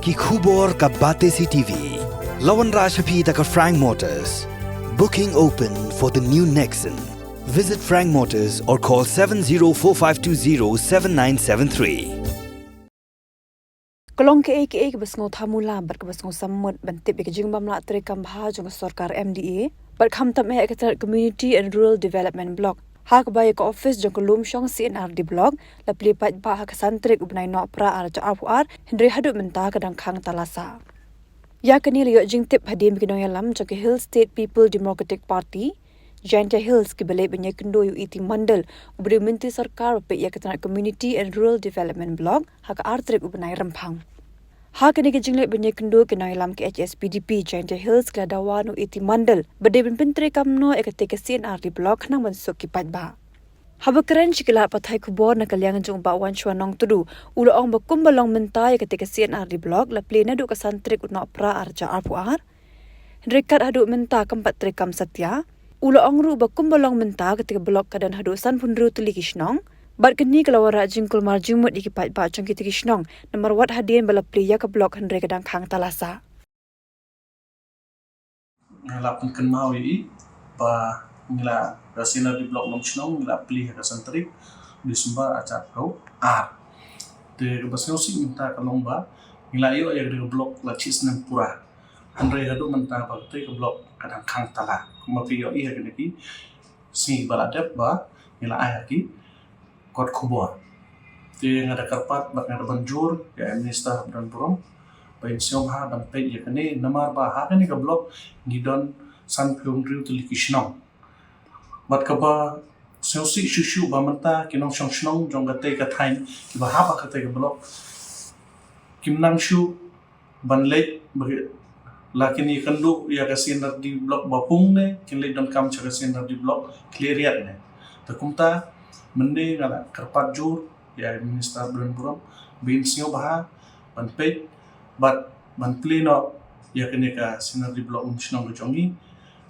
ki khubor ka bate CTV. Lawan Rashapi taka Frank Motors. Booking open for the new Nexon. Visit Frank Motors or call 7045207973. Kolong ke basngo thamula bar ke basngo sammut bantip ke jingbam la tre kambha jong sarkar MDA bar kham tam he ke community and rural development block hak bai ke office jong Lumshnong C&Rd block la Plie Paidbah hak santrik ubnai no pra ar cha ar hindre hadu menta kadang Khang Tala sa ya kani liyo jingtip Hadien bikino yalam jong Hill State People Democratic Party Janta Hills ki bale banya kendo yu iti mandal ubri minti sarkar pe ya ketana community and rural development block hak artrip ubnai rempang ha kani ke jingle banya kendo ke nailam ke HSPDP Janta Hills kla dawanu iti mandal bade bin pintre kamno ekate ke C&Rd block nang bansuk ki Paidbah haba keren chikila pathai kubor na kalyang jong ba wan Lumshnong tudu ulo ong bakum balong mentai ekate ke C&Rd block la plena du ka santrik utno pra arja arpuar rekat hadu menta kampat trekam satya Ulo angru bakum balong menta ketika blok kadan hadusan punru tuli Kishnong. Bar kini kelawara jingkul marjumut di Paidbah jong kiti Kishnong. Nomor wat Hadien bala Plie ke blok hendre kadang Khang Talasa. Ngala pun kenal ini, ba ngila rasina di blok Lumshnong ngila Plie ke santri di sumber acat kau De basnya si minta kalong ba ngila iyo yang di blok laci Snem pura. Andre hadu menta bakte ke blok kadang Khang Tala. Mafiyo iya kene ki si baladep ba ngila ayah ki kot kubor ti ngada karpat bak ngada banjur ya minister dan burung bain siom ha dan pe ya kene namar ba ha kene ka blok ngidon san plum riu tu Kishnong bat ka ba siosi shushu ba menta kinong Lumshnong jong gate ka thain ki ba ha ba ka te ka blok kimnang shu ban late Lakini kandu ya C&Rd di blok bapung ne kinle dan kam cha C&Rd di blok cleariat ne takumta mende ngala karpat jur ya minister dan buram bin sio baha ban pe bat ban pleno ya kene ka C&Rd di blok Lumshnong jongi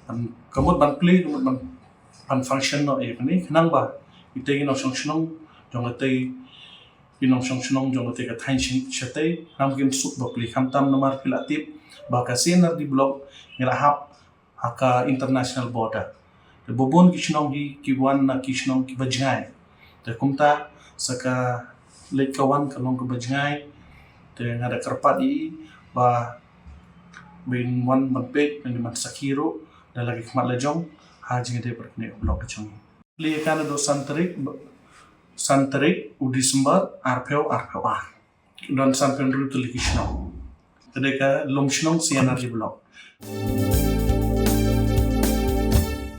ban kamut ban ple kamut ban function no ya kene nang ba ite gi no Lumshnong jongate pinong Lumshnong jongate ka thain chate nam gim suk ba ple khamtam nomar pilatip Baka C&Rd di blok ngilahap haka international border. De bobon Kishnong hi kiwan na Kishnong ki bajngai. De kumta saka lek kawan kalong ke bajngai. De ngada karpat i ba bin wan manpet ng man sakiro da lagi kmat lejong haji ngade perkene blok kecong. Li kana do santrik udi sembar arpeo dan sampai rute Kishnong. Kedeka Lumshnong C&Rd block.